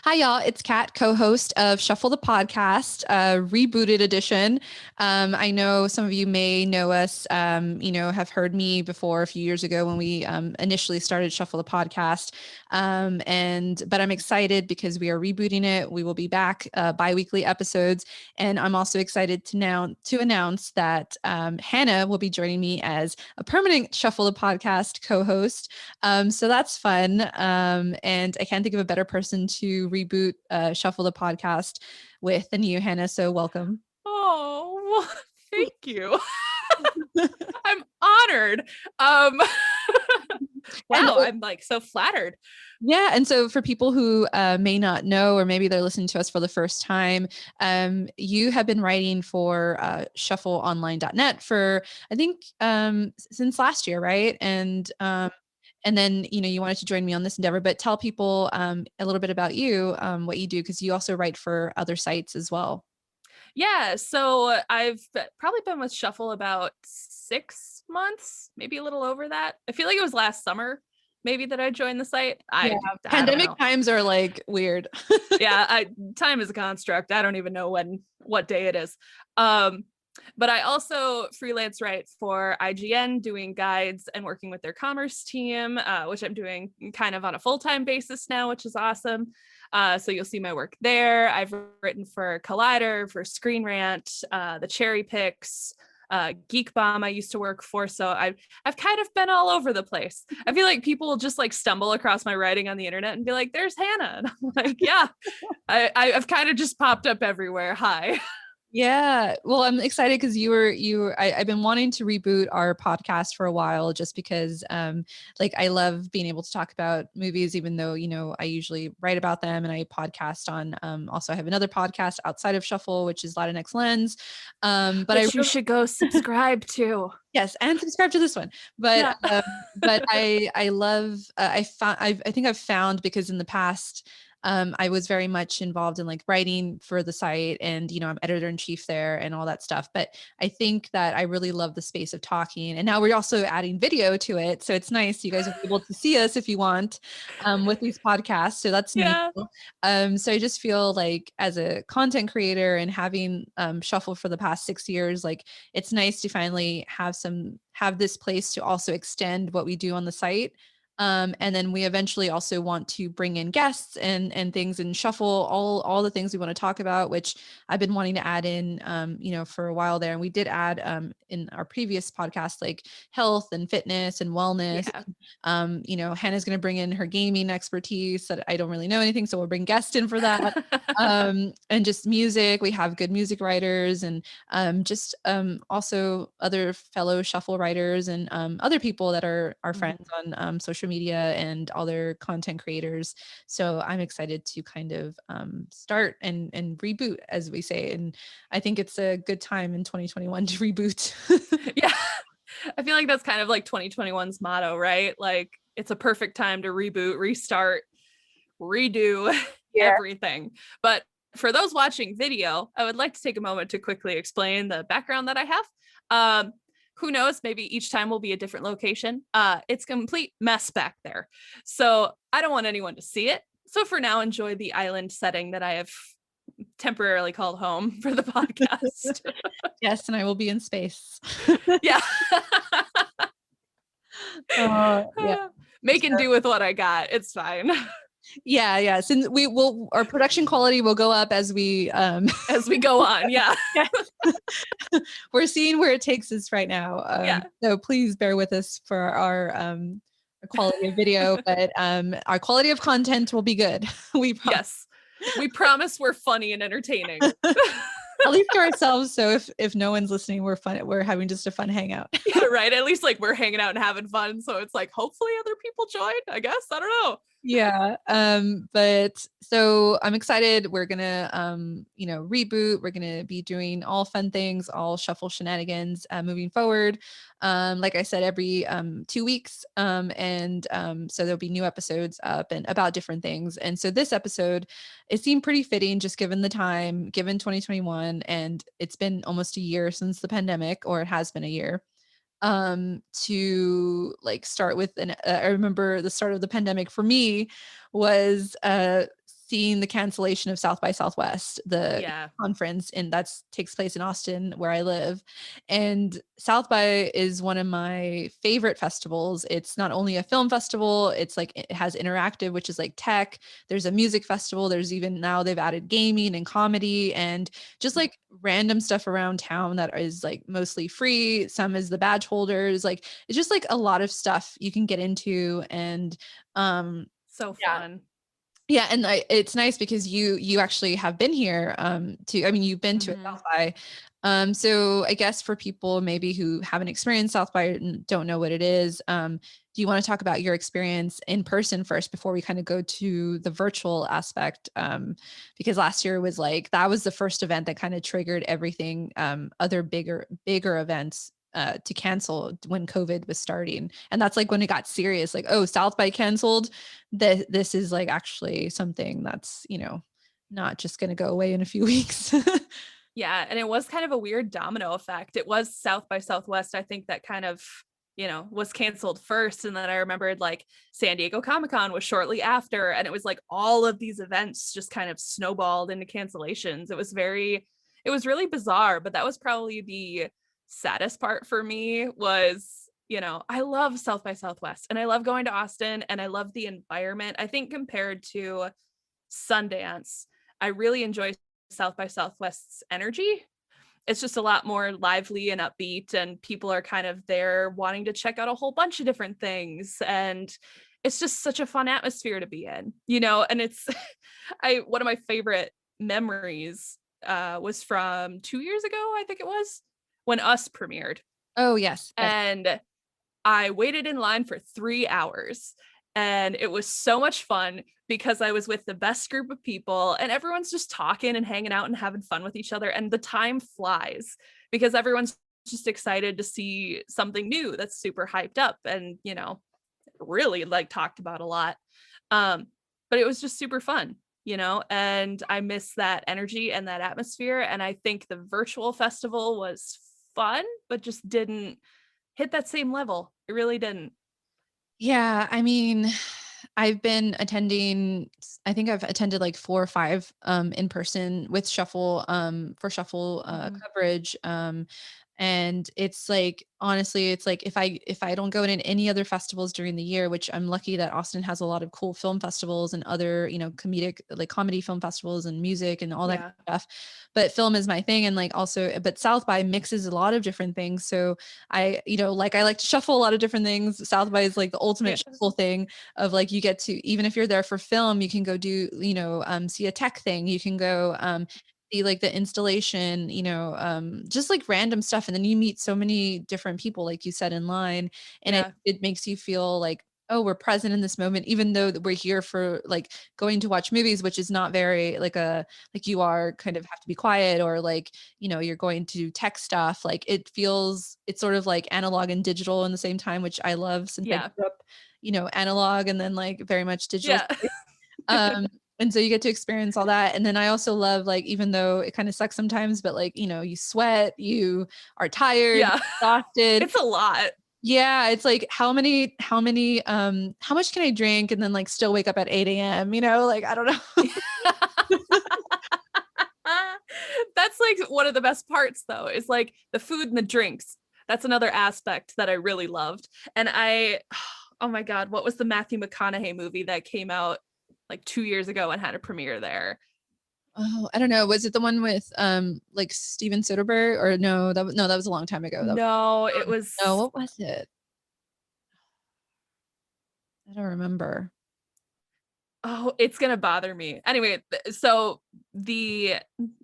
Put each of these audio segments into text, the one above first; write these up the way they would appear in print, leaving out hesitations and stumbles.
Hi, y'all. It's Kat, co-host of Shuffle the Podcast, rebooted edition. I know some of you may know us, have heard me before a few years ago when we initially started Shuffle the Podcast. But I'm excited because we are rebooting it. We will be back bi-weekly episodes. And I'm also excited to announce that Hannah will be joining me as a permanent Shuffle the Podcast co-host. So that's fun. And I can't think of a better person to reboot Shuffle the Podcast with than you, Hannah. So welcome. Oh, thank you. I'm honored. Wow, I'm like so flattered. Yeah. And so for people who may not know, or maybe they're listening to us for the first time, you have been writing for ShuffleOnline.net for, I think, since last year, right? And then, you wanted to join me on this endeavor, but tell people a little bit about you, what you do, because you also write for other sites as well. Yeah, so I've probably been with Shuffle about 6 months, maybe a little over that. I feel like it was last summer, maybe that I joined the site. I don't Pandemic know. times are like weird. Yeah, time is a construct. I don't even know what day it is. But I also freelance write for IGN, doing guides and working with their commerce team, which I'm doing kind of on a full-time basis now, which is awesome. So you'll see my work there. I've written for Collider, for Screen Rant, the Cherry Picks, Geek Bomb I used to work for. So I've kind of been all over the place. I feel like people will just like stumble across my writing on the internet and be like, "There's Hannah," and I'm like, "Yeah, I've kind of just popped up everywhere. Hi." Yeah. Well, I'm excited because I've been wanting to reboot our podcast for a while just because I love being able to talk about movies, even though, I usually write about them and I podcast on also I have another podcast outside of Shuffle, which is Latinx Lens. Which you should go subscribe to. Yes, and subscribe to this one. But Yeah. I love I think I've found because in the past I was very much involved in like writing for the site and I'm editor in chief there and all that stuff. But I think that I really love the space of talking. And now we're also adding video to it. So it's nice. You guys will be able to see us if you want with these podcasts. So that's new. Yeah. So I just feel like as a content creator and having Shuffle for the past 6 years, like it's nice to finally have this place to also extend what we do on the site. And then we eventually also want to bring in guests and things and shuffle all the things we want to talk about, which I've been wanting to add in, for a while there. And we did add in our previous podcast, like health and fitness and wellness. Yeah. Hannah's going to bring in her gaming expertise that I don't really know anything. So we'll bring guests in for that. And just music. We have good music writers and also other fellow shuffle writers and other people that are our friends on social media and other content creators. So I'm excited to kind of start and reboot, as we say. And I think it's a good time in 2021 to reboot. Yeah. I feel like that's kind of like 2021's motto, right? Like it's a perfect time to reboot, restart, redo everything. But for those watching video, I would like to take a moment to quickly explain the background that I have. Who knows, maybe each time will be a different location. It's complete mess back there. So I don't want anyone to see it. So for now, enjoy the island setting that I have temporarily called home for the podcast. Yes, and I will be in space. Yeah. Yeah. Make do with what I got. It's fine. Yeah. Since our production quality will go up as we go on. Yeah. We're seeing where it takes us right now. Yeah. So please bear with us for our quality of video, but our quality of content will be good. We promise. Yes. We promise we're funny and entertaining. At least to ourselves. So if no one's listening, we're having just a fun hangout. Yeah, right. At least like we're hanging out and having fun. So it's like hopefully other people join, I guess. I don't know. Yeah. But so I'm excited. We're gonna reboot. We're gonna be doing all fun things, all shuffle shenanigans moving forward. Like I said, every 2 weeks. So there'll be new episodes up and about different things. And so this episode, it seemed pretty fitting just given the time, given 2021, and it's been almost a year since the pandemic, or it has been a year. To like start with I remember the start of the pandemic for me was seeing the cancellation of South by Southwest, the Yeah. conference, and that's takes place in Austin where I live. And South by is one of my favorite festivals. It's not only a film festival, it's like it has interactive, which is like tech. There's a music festival. There's even now they've added gaming and comedy and just like random stuff around town that is like mostly free. Some is the badge holders. Like it's just like a lot of stuff you can get into. And So yeah, fun. yeah, and it's nice because you actually have been here to I mean you've been to a Mhm. South by. So I guess for people maybe who haven't experienced South by and don't know what it is, do you want to talk about your experience in person first before we kind of go to the virtual aspect? Because last year was like that was the first event that kind of triggered everything, other bigger events to cancel when COVID was starting. And that's like when it got serious, like, oh, South by canceled. This is like actually something that's, not just going to go away in a few weeks. Yeah, and it was kind of a weird domino effect. It was South by Southwest, I think, that kind of, was canceled first. And then I remembered like San Diego Comic-Con was shortly after. And it was like all of these events just kind of snowballed into cancellations. It was really bizarre, but that was probably the saddest part for me was, I love South by Southwest and I love going to Austin and I love the environment. I think compared to Sundance, I really enjoy South by Southwest's energy. It's just a lot more lively and upbeat, and people are kind of there wanting to check out a whole bunch of different things. And it's just such a fun atmosphere to be in, and it's one of my favorite memories was from 2 years ago, I think it was, when Us premiered. Oh, yes. Yes. And I waited in line for 3 hours and it was so much fun because I was with the best group of people and everyone's just talking and hanging out and having fun with each other. And the time flies because everyone's just excited to see something new that's super hyped up and, really like talked about a lot. But it was just super fun, and I miss that energy and that atmosphere. And I think the virtual festival was fun, but just didn't hit that same level. It really didn't. Yeah, I mean, I've been attending, I think I've attended like 4 or 5 in person with Shuffle for Shuffle Mhm. coverage. And it's like honestly, it's like if I don't go in any other festivals during the year, which I'm lucky that Austin has a lot of cool film festivals and other, comedic like comedy film festivals and music and all that kind Yeah. of stuff. But film is my thing and like also but South by mixes a lot of different things. So I like to shuffle a lot of different things. South by is like the Yeah. ultimate shuffle thing of like you get to even if you're there for film, you can go do, see a tech thing. You can go see like the installation, just like random stuff. And then you meet so many different people, like you said, in line. And it Yeah. it makes you feel like, oh, we're present in this moment, even though that we're here for like going to watch movies, which is not very like you are kind of have to be quiet or like, you're going to tech stuff. Like it's sort of like analog and digital in the same time, which I love since I Yeah. grew up, analog and then like very much digital. Yeah. And so you get to experience all that. And then I also love like, even though it kind of sucks sometimes, but like, you sweat, you are tired, Yeah. exhausted. It's a lot. Yeah, it's like how much can I drink and then like still wake up at 8 a.m., like I don't know. That's like one of the best parts though, is like the food and the drinks. That's another aspect that I really loved. And oh my God, what was the Matthew McConaughey movie that came out like 2 years ago and had a premiere there? Oh, I don't know. Was it the one with like Steven Soderbergh or no, that was a long time ago. No, it No, was, what was it? I don't remember. oh, it's gonna bother me. Anyway, so the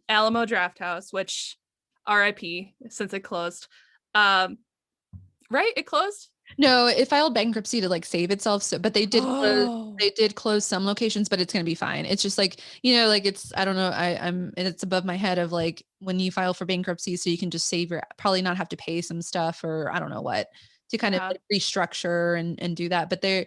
Alamo Draft House, which RIP since it closed. Um, right? It closed? No, it filed bankruptcy to like save itself. So, but Oh, they did close some locations, but it's gonna be fine. It's just like, like it's I don't know, and it's above my head of like when you file for bankruptcy, so you can just save your probably not have to pay some stuff or I don't know what to kind of yeah. like restructure and do that. But they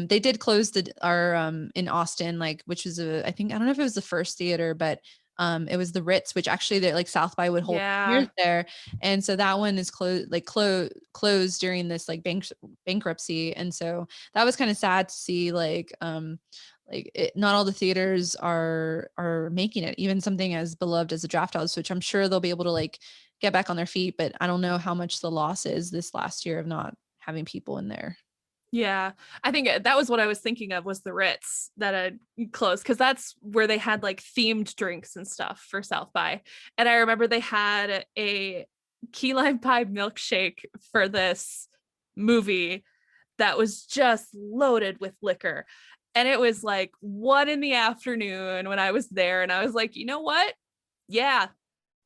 did close our in Austin, like which was I think I don't know if it was the first theater, but it was the Ritz, which actually they're like South by would hold years Yeah. there. And so that one is closed during this like bankruptcy. And so that was kind of sad to see not all the theaters are making it, even something as beloved as a Draft House, which I'm sure they'll be able to like get back on their feet, but I don't know how much the loss is this last year of not having people in there. Yeah, I think that was what I was thinking of, was the Ritz that had closed, because that's where they had like themed drinks and stuff for South by. And I remember they had a key lime pie milkshake for this movie that was just loaded with liquor. And it was like 1 PM when I was there, and I was like, you know what? Yeah,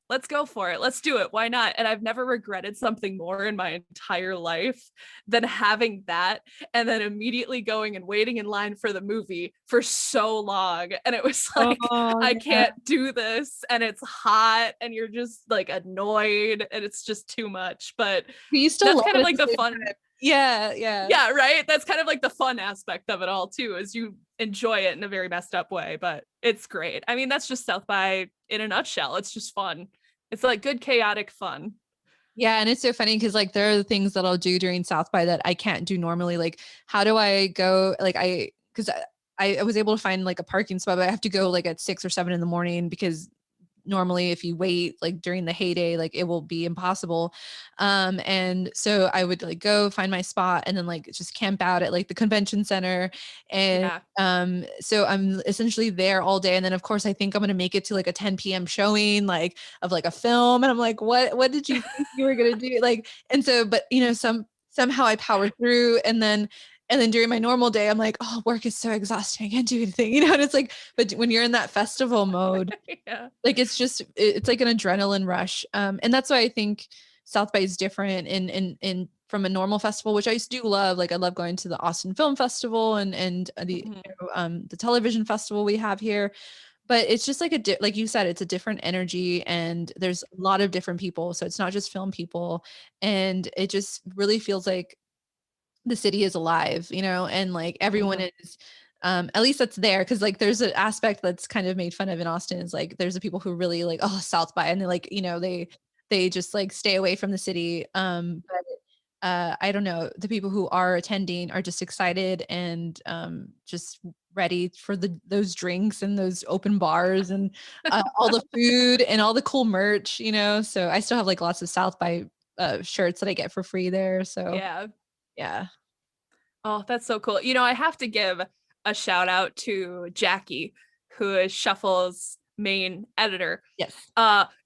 let's go for it. Let's do it. Why not? And I've never regretted something more in my entire life than having that and then immediately going and waiting in line for the movie for so long. And it was like, Oh, I yeah. can't do this. And it's hot and you're just like annoyed and it's just too much. But We used to that's love kind it of at like the the same fun. time. Yeah, yeah. Yeah, right. That's kind of like the fun aspect of it all too, is you enjoy it in a very messed up way, but it's great. I mean, that's just South by in a nutshell. It's just fun. It's like good chaotic fun. Yeah, and it's so funny because like there are the things that I'll do during South by that I can't do normally. Like, how do I go? Like, because I was able to find like a parking spot, but I have to go like at 6 or 7 in the morning because normally if you wait like during the heyday, like it will be impossible. And so I would like go find my spot and then like just camp out at like the convention center. And Yeah. so I'm essentially there all day. And then of course I think I'm gonna make it to like a 10 p.m. showing like of like a film. And I'm like, what did you think you were gonna do? Like, and so, but you know, somehow I powered through and then during my normal day, I'm like, oh, work is so exhausting. I can't do anything, you know? And it's like, but when you're in that festival mode, Yeah. like it's like an adrenaline rush. And that's why I think South by is different in from a normal festival, which I do love. Like I love going to the Austin Film Festival and Mhm. the television festival we have here. But it's just like like you said, it's a different energy and there's a lot of different people. So it's not just film people. And it just really feels like the city is alive, you know, and like everyone Mhm. is at least that's there because like there's an aspect that's kind of made fun of in Austin is like there's the people who really like oh South by and they like you know they just like stay away from the city but I don't know the people who are attending are just excited and just ready for those drinks and those open bars and all the food and all the cool merch, you know, so I still have like lots of South by shirts that I get for free there, so Yeah. yeah. Oh, that's so cool. You know, I have to give a shout out to Jackie, who is Shuffle's main editor. Yes.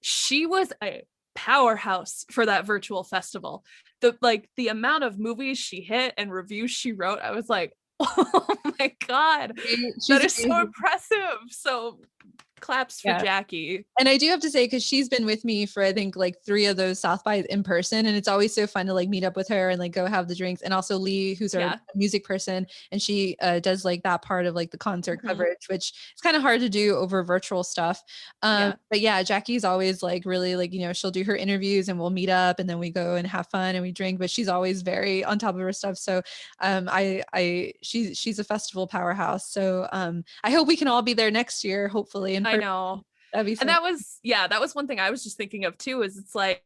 She was a powerhouse for that virtual festival. The amount of movies she hit and reviews she wrote, I was like, oh my God, that She's is so amazing. impressive. So claps for Yeah. Jackie. And I do have to say, because she's been with me for I think like 3 of those South by in person, and it's always so fun to like meet up with her and like go have the drinks. And also Lee, who's our Yeah. music person, and she does like that part of like the concert Mhm. coverage, which is kind of hard to do over virtual stuff. Yeah. But yeah, Jackie's always like really like you know she'll do her interviews and we'll meet up and then we go and have fun and we drink. But she's always very on top of her stuff. So she's a festival powerhouse. So I hope we can all be there next year, hopefully in I person. know. That'd be And so. that was, yeah, that was one thing I was just thinking of too, is it's like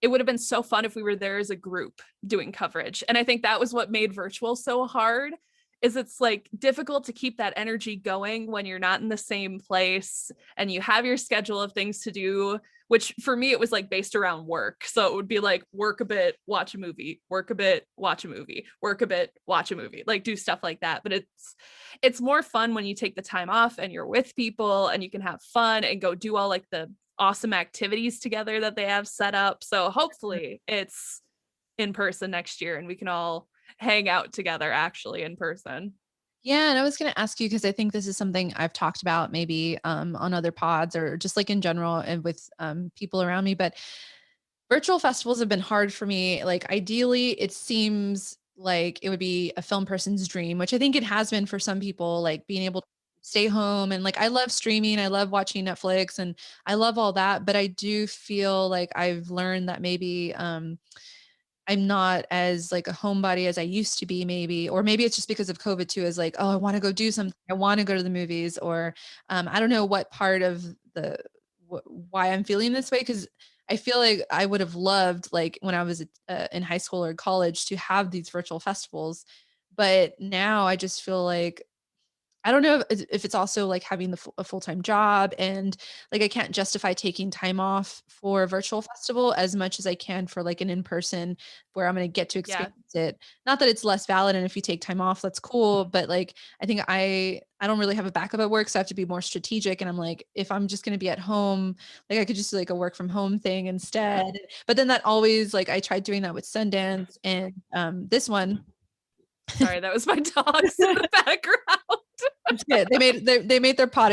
it would have been so fun if we were there as a group doing coverage. And I think that was what made virtual so hard, is it's like difficult to keep that energy going when you're not in the same place and you have your schedule of things to do, which for me it was like based around work. So it would be like work a bit, watch a movie, work a bit, watch a movie, work a bit, watch a movie, like do stuff like that. But it's more fun when you take the time off and you're with people and you can have fun and go do all like the awesome activities together that they have set up. So hopefully it's in person next year and we can all hang out together actually in person. Yeah, and I was going to ask you because I think this is something I've talked about maybe on other pods or just like in general and with people around me. But virtual festivals have been hard for me. Like ideally, it seems like it would be a film person's dream, which I think it has been for some people, like being able to stay home and like I love streaming, I love watching Netflix and I love all that, but I do feel like I've learned that maybe I'm not as like a homebody as I used to be maybe, or maybe it's just because of COVID too, is like, oh, I want to go do something. I want to go to the movies or I don't know what part of the why I'm feeling this way because I feel like I would have loved like when I was in high school or college to have these virtual festivals, but now I just feel like I don't know if it's also like having a full-time job, and like I can't justify taking time off for a virtual festival as much as I can for like an in-person where I'm going to get to Yeah. experience it. Not that it's less valid, and if you take time off, that's cool. But like I think I don't really have a backup at work, so I have to be more strategic. And I'm like, if I'm just going to be at home, like I could just do like a work from home thing instead. But then that always like I tried doing that with Sundance and this one. Sorry, that was my dogs in the background. It's good. They made their pod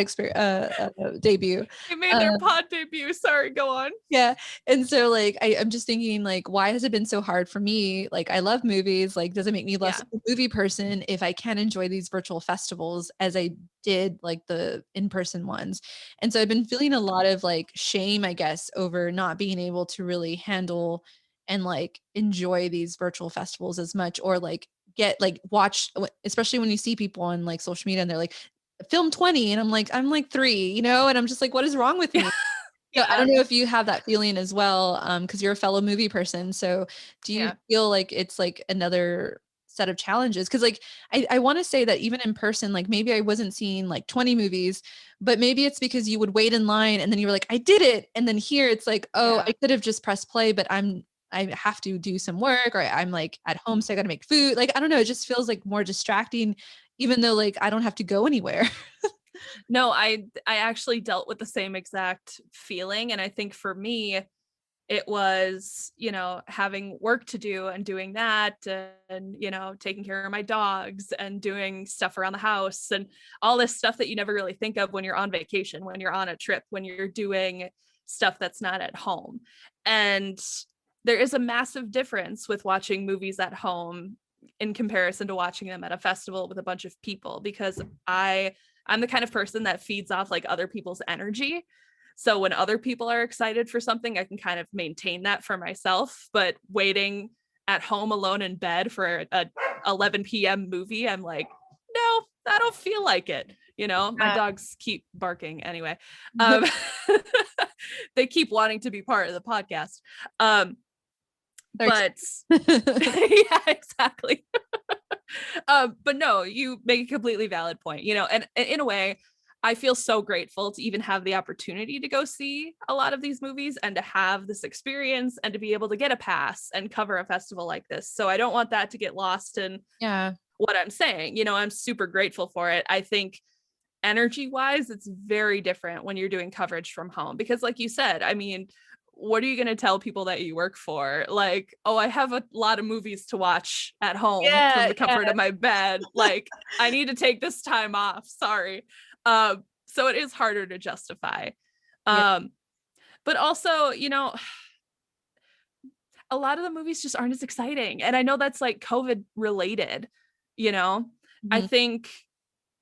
debut. They made their pod debut. Sorry, go on. Yeah. And so like I'm just thinking like, why has it been so hard for me? Like I love movies. Like, does it make me less of a movie person if I can enjoy these virtual festivals as I did like the in-person ones? And so I've been feeling a lot of like shame, I guess, over not being able to really handle and like enjoy these virtual festivals as much, or like get like watch, especially when you see people on like social media and they're like film 20, and I'm like 3, you know, and I'm just like, what is wrong with me? So I Yeah. don't know if you have that feeling as well, because you're a fellow movie person. So do you feel like it's like another set of challenges? Because like I want to say that even in person, like maybe I wasn't seeing like 20 movies, but maybe it's because you would wait in line and then you were like, I did it. And then here it's like, oh, I could have just pressed play, but I have to do some work, or I'm like at home, so I got to make food. Like, I don't know, it just feels like more distracting, even though like I don't have to go anywhere. No, I actually dealt with the same exact feeling. And I think for me, it was, you know, having work to do and doing that, and, you know, taking care of my dogs and doing stuff around the house and all this stuff that you never really think of when you're on vacation, when you're on a trip, when you're doing stuff that's not at home. And there is a massive difference with watching movies at home in comparison to watching them at a festival with a bunch of people, because I'm the kind of person that feeds off like other people's energy. So when other people are excited for something, I can kind of maintain that for myself. But waiting at home alone in bed for a 11 p.m. movie, I'm like, no, I don't feel like it. You know, my dogs keep barking anyway. They keep wanting to be part of the podcast. But yeah, exactly. But no, you make a completely valid point, you know, and in a way, I feel so grateful to even have the opportunity to go see a lot of these movies and to have this experience and to be able to get a pass and cover a festival like this. So I don't want that to get lost in what I'm saying. You know, I'm super grateful for it. I think energy wise, it's very different when you're doing coverage from home, because like you said, I mean, what are you going to tell people that you work for? Like, oh, I have a lot of movies to watch at home from the comfort of my bed. Like, I need to take this time off. Sorry. So it is harder to justify. But also, you know, a lot of the movies just aren't as exciting. And I know that's like COVID related, you know. I think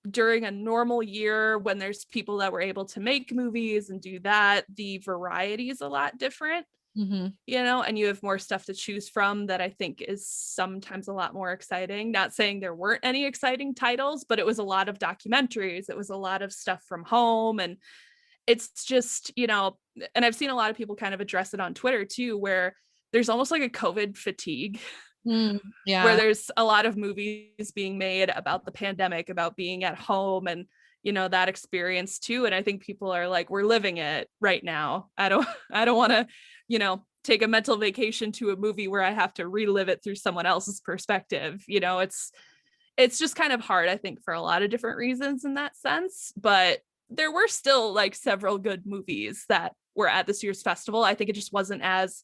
during a normal year, when there's people that were able to make movies and do that, the variety is a lot different, you know, and you have more stuff to choose from that I think is sometimes a lot more exciting. Not saying there weren't any exciting titles, but it was a lot of documentaries. It was a lot of stuff from home. And it's just, you know, and I've seen a lot of people kind of address it on Twitter too, where there's almost like a COVID fatigue. Where there's a lot of movies being made about the pandemic, about being at home and, you know, that experience too. And I think people are like, we're living it right now. I don't want to, you know, take a mental vacation to a movie where I have to relive it through someone else's perspective. You know, it's just kind of hard, I think, for a lot of different reasons in that sense. But there were still like several good movies that were at this year's festival. I think it just wasn't as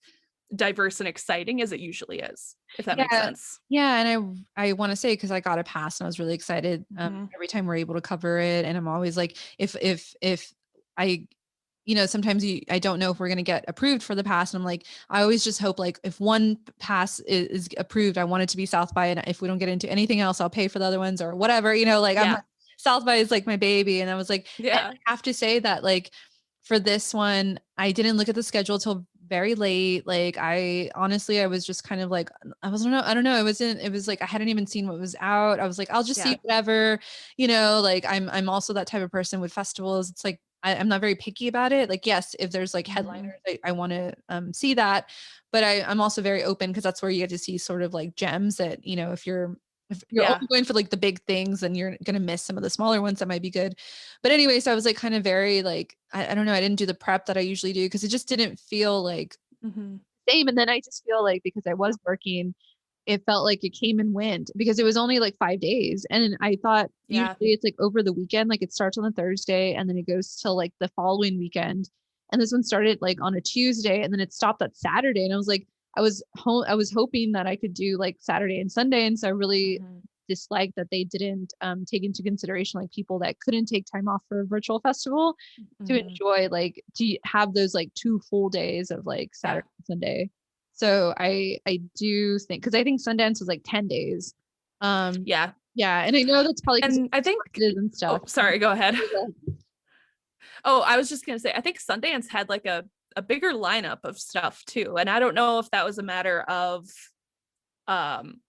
diverse and exciting as it usually is, if that makes sense. Yeah, and I want to say, because I got a pass and I was really excited every time we're able to cover it, and I'm always like, if I, you know, sometimes I don't know if we're gonna get approved for the pass, and I'm like, I always just hope like if one pass is approved, I want it to be South by, and if we don't get into anything else, I'll pay for the other ones or whatever, you know, like I'm like, South by is like my baby, and I was like, I have to say that like for this one, I didn't look at the schedule till very late. Like I was just kind of like, I don't know. It was like, I hadn't even seen what was out. I was like, I'll just see whatever, you know, like I'm also that type of person with festivals. It's like, I'm not very picky about it. Like, yes, if there's like headliners, I want to see that, but I'm also very open, because that's where you get to see sort of like gems that, you know, if If you're Yeah. only going for like the big things, then you're going to miss some of the smaller ones that might be good. But anyway, so I was like kind of very like, I don't know, I didn't do the prep that I usually do because it just didn't feel like Mm-hmm. same. And then I just feel like because I was working, it felt like it came and went because it was only like 5 days. And I thought Yeah. usually it's like over the weekend, like it starts on a Thursday and then it goes till like the following weekend. And this one started like on a Tuesday and then it stopped that Saturday. And I was like, I was hoping that I could do like Saturday and Sunday. And so I really Mm-hmm. disliked that they didn't take into consideration like people that couldn't take time off for a virtual festival to Mm-hmm. enjoy like to have those like 2 full days of like Yeah. Saturday and Sunday. So I do think because I think Sundance was like 10 days. Yeah. Yeah, and I know that's probably because And I think, and oh, stuff. sorry, go ahead. Oh, I was just gonna say, I think Sundance had like a bigger lineup of stuff too. And I don't know if that was a matter of um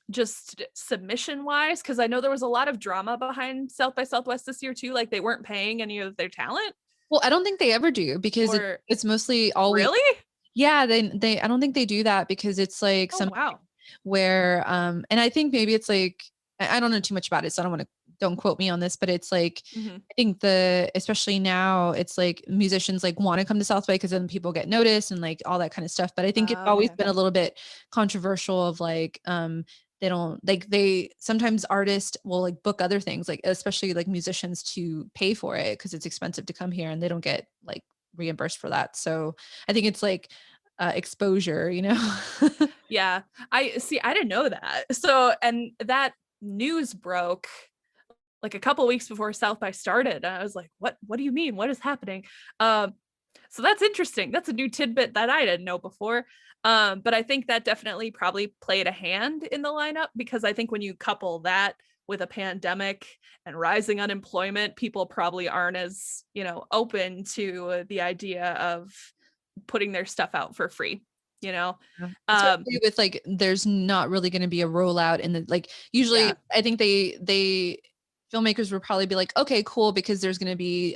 just submission wise, because I know there was a lot of drama behind South by Southwest this year too. Like they weren't paying any of their talent. Well, I don't think they ever do because Or it's mostly always really? yeah, they I don't think they do that because it's like Oh some wow. where and I think maybe it's like I don't know too much about it, so I don't want to don't quote me on this, but it's like Mm-hmm. I think the especially now it's like musicians like want to come to South by because then people get noticed and like all that kind of stuff. But I think it's always Okay. been a little bit controversial of like they don't like they sometimes artists will like book other things like especially like musicians to pay for it because it's expensive to come here and they don't get like reimbursed for that. So I think it's like exposure, you know. Yeah. I see, I didn't know that. So, and that news broke like a couple weeks before South by started. And I was like, what do you mean? What is happening? Um, so that's interesting. That's a new tidbit that I didn't know before. But I think that definitely probably played a hand in the lineup because I think when you couple that with a pandemic and rising unemployment, people probably aren't as, open to the idea of putting their stuff out for free, you know? Yeah. Um, Especially with like there's not really going to be a rollout in the like yeah. usually I think they filmmakers would probably be like okay cool because there's going to be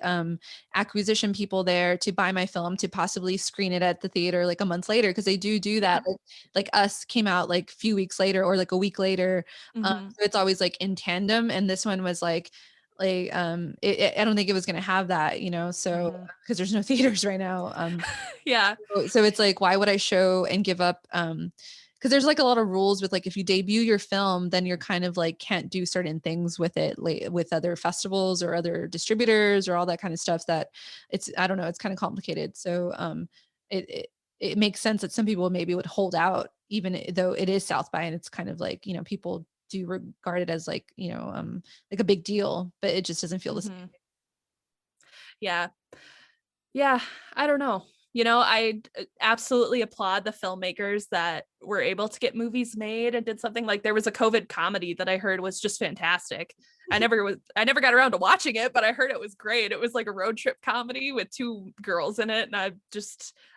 acquisition people there to buy my film to possibly screen it at the theater like a month later because they do Yeah. that like Us came out like a few weeks later or like a week later Mm-hmm. so it's always like in tandem and this one was I don't think it was going to have that so Mm-hmm. because there's no theaters right now Yeah. so it's like, why would I show and give up? Because there's like a lot of rules with like if you debut your film, then you're kind of like can't do certain things with it like with other festivals or other distributors or all that kind of stuff that it's I don't know, it's kind of complicated. So it, it it makes sense that some people maybe would hold out even though it is South by and it's kind of like, people do regard it as like a big deal, but it just doesn't feel the same. Mm-hmm. Yeah. Yeah, I don't know. I absolutely applaud the filmmakers that were able to get movies made and did something like there was a COVID comedy that I heard was just fantastic. I never got around to watching it, but I heard it was great. It was like a road trip comedy with two girls in it and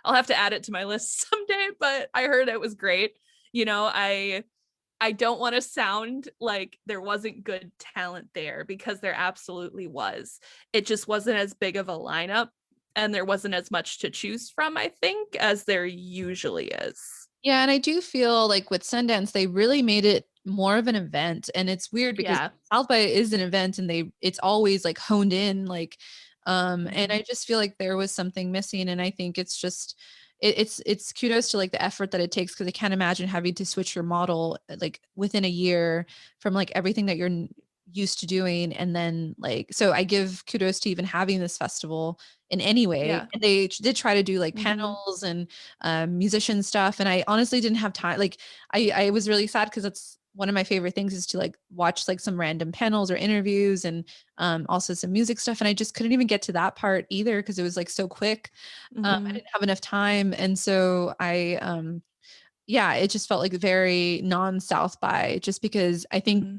I'll have to add it to my list someday, but I heard it was great. I don't want to sound like there wasn't good talent there because there absolutely was. It just wasn't as big of a lineup and there wasn't as much to choose from, I think, as there usually is. Yeah, and I do feel like with Sundance, they really made it more of an event. And it's weird because Yeah. South by is an event and it's always like honed in like and Mm-hmm. I just feel like there was something missing. And I think it's just it's kudos to like the effort that it takes because I can't imagine having to switch your model like within a year from like everything that you're used to doing and then like so I give kudos to even having this festival in any way Yeah. and they did try to do like Mm-hmm. panels and musician stuff and I honestly didn't have time like I was really sad because that's one of my favorite things is to like watch like some random panels or interviews and also some music stuff and I just couldn't even get to that part either because it was like so quick I Mm-hmm. didn't have enough time and so I yeah it just felt like very non South by just because I think Mm-hmm.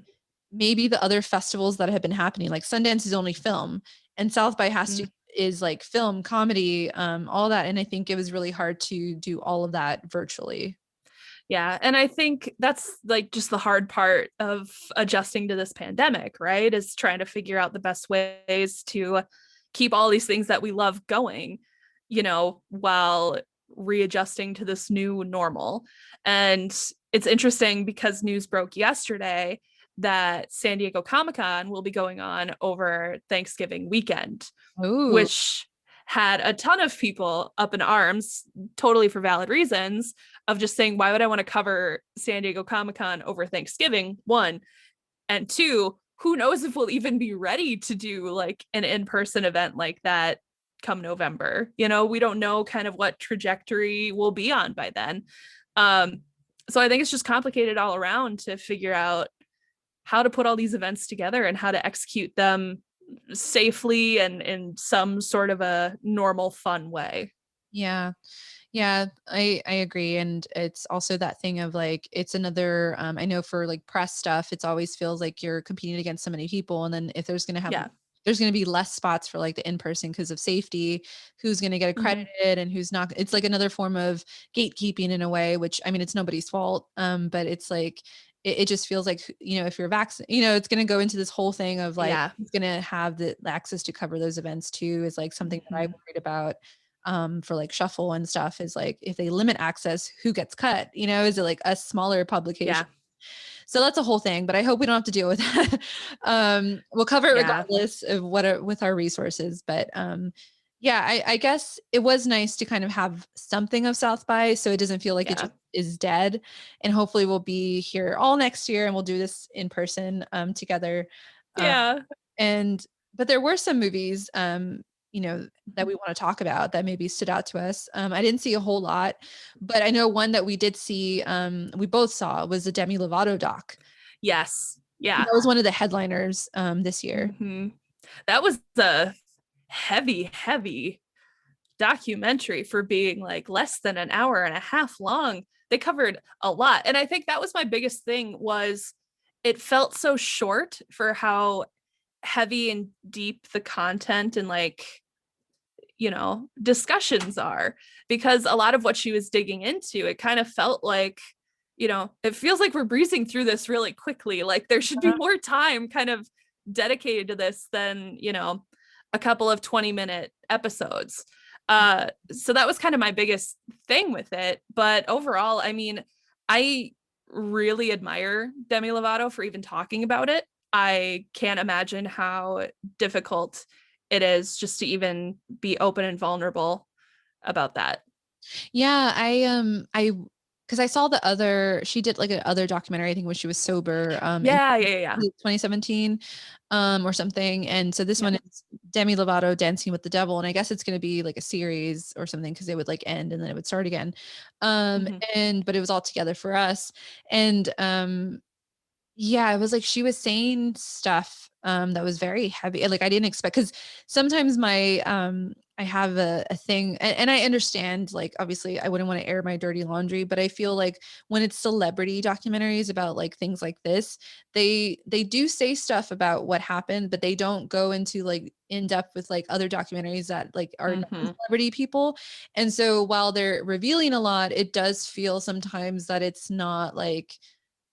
maybe the other festivals that have been happening like Sundance is only film and South by has to Mm-hmm. is like film comedy all that and I think it was really hard to do all of that virtually. Yeah. And I think that's like just the hard part of adjusting to this pandemic, right? Is trying to figure out the best ways to keep all these things that we love going, while readjusting to this new normal. And it's interesting because news broke yesterday that San Diego Comic-Con will be going on over Thanksgiving weekend, Ooh. which had a ton of people up in arms, totally for valid reasons, of just saying, why would I want to cover San Diego Comic-Con over Thanksgiving? One. And two, who knows if we'll even be ready to do like an in-person event like that come November. You know, we don't know kind of what trajectory we'll be on by then. Um, so I think it's just complicated all around to figure out how to put all these events together and how to execute them safely and in some sort of a normal, fun way. Yeah. Yeah, I agree. And it's also that thing of like, it's another, I know for like press stuff, it's always feels like you're competing against so many people. And then if Yeah. there's going to be less spots for like the in-person because of safety, who's going to get Mm-hmm. accredited and who's not. It's like another form of gatekeeping in a way, which I mean, it's nobody's fault. But it's like, it just feels like, if you're vaccinated, it's going to go into this whole thing of like, Yeah. who's going to have the access to cover those events too, is like something that I Mm-hmm. worried about for like Shuffle and stuff, is like, if they limit access, who gets cut? Is it like a smaller publication? Yeah. So that's a whole thing, but I hope we don't have to deal with that. We'll cover it Yeah. regardless of with our resources. But yeah, I guess it was nice to kind of have something of South by, so it doesn't feel like it Yeah. just is dead. And hopefully we'll be here all next year and we'll do this in person together. Um, Yeah. and but there were some movies that we want to talk about that maybe stood out to us. I didn't see a whole lot, but I know one that we did see, we both saw, was the Demi Lovato doc. Yes. Yeah. That was one of the headliners this year. Mm-hmm. That was a heavy, heavy documentary for being like less than an hour and a half long. They covered a lot. And I think that was my biggest thing, was it felt so short for how heavy and deep the content and like, discussions are, because a lot of what she was digging into, it kind of felt like, it feels like we're breezing through this really quickly. Like there should be more time kind of dedicated to this than, a couple of 20-minute episodes. So that was kind of my biggest thing with it. But overall, I mean, I really admire Demi Lovato for even talking about it. I can't imagine how difficult it is just to even be open and vulnerable about that. Yeah, I because I saw she did like another documentary, I think when she was sober, in Yeah. 2017, or something. And so this Yeah. one is Demi Lovato dancing with the devil. And I guess it's going to be like a series or something, because it would like end and then it would start again. Mm-hmm. But it was all together for us. And yeah, it was like she was saying stuff that was very heavy. Like I didn't expect, because sometimes I have a thing, and I understand, like obviously I wouldn't want to air my dirty laundry, but I feel like when it's celebrity documentaries about like things like this, they do say stuff about what happened, but they don't go into like in depth with like other documentaries that like are Mm-hmm. non-celebrity people. And so while they're revealing a lot, it does feel sometimes that it's not like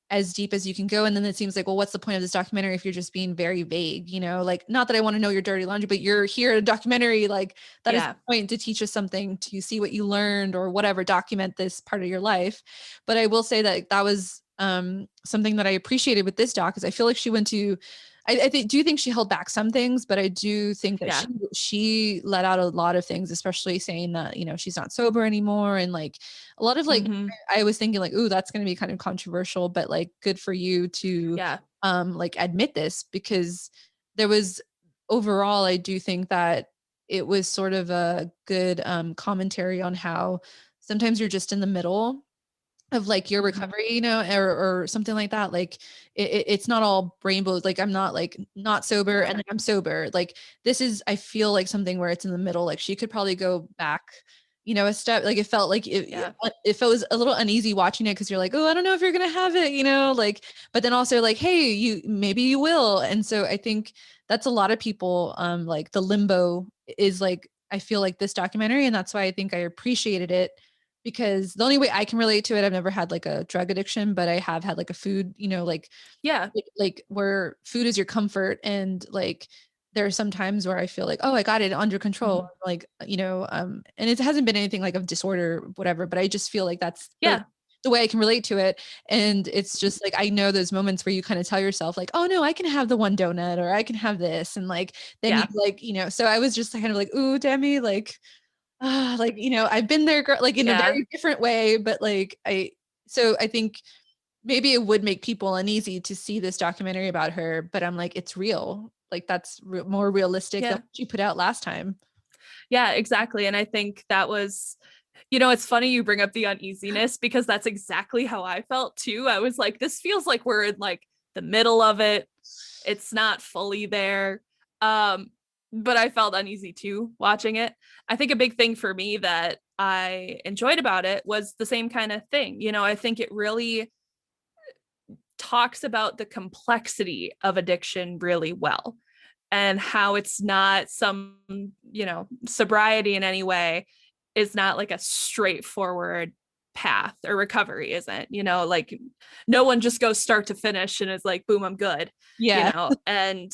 as deep as you can go. And then it seems like, well, what's the point of this documentary if you're just being very vague, like, not that I want to know your dirty laundry, but you're here at a documentary, like that is Yeah. the point, to teach us something, to see what you learned or whatever, document this part of your life. But I will say that that was something that I appreciated with this doc, because I feel like she went to, do think she held back some things, but I do think that Yeah. she let out a lot of things, especially saying that, she's not sober anymore. And like a lot of like, Mm-hmm. I was thinking like, ooh, that's going to be kind of controversial, but like good for you to Yeah. like admit this, because there was, overall, I do think that it was sort of a good commentary on how sometimes you're just in the middle of like your Mm-hmm. recovery, or something like that. Like it's not all rainbows. Like I'm not like not sober Yeah. and then I'm sober. Like this is, I feel like something where it's in the middle. Like she could probably go back, a step. Like it felt like Yeah. it was a little uneasy watching it, because you're like, oh, I don't know if you're gonna have it, like, but then also like, hey, maybe you will. And so I think that's a lot of people, like the limbo is like, I feel like this documentary, and that's why I think I appreciated it, because the only way I can relate to it, I've never had like a drug addiction, but I have had like a food, Yeah. like where food is your comfort, and like there are some times where I feel like, oh, I got it under control. Mhm. Like, and it hasn't been anything like of disorder, or whatever, but I just feel like that's Yeah. the way I can relate to it. And it's just like, I know those moments where you kind of tell yourself like, oh no, I can have the one donut, or I can have this. And like, then you Yeah. like, so I was just kind of like, ooh, Demi, like, like, I've been there, girl, like in a Yeah. very different way, but like, so I think maybe it would make people uneasy to see this documentary about her, but I'm like, it's real. Like that's more realistic than Yeah. what you put out last time. Yeah, exactly. And I think that was, it's funny you bring up the uneasiness because that's exactly how I felt too. I was like, this feels like we're in like the middle of it. It's not fully there. Um, but I felt uneasy too watching it. I think a big thing for me that I enjoyed about it was the same kind of thing. I think it really talks about the complexity of addiction really well, and how it's not some, sobriety in any way is not like a straightforward path, or recovery isn't, like no one just goes start to finish and is like, boom, I'm good, Yeah. and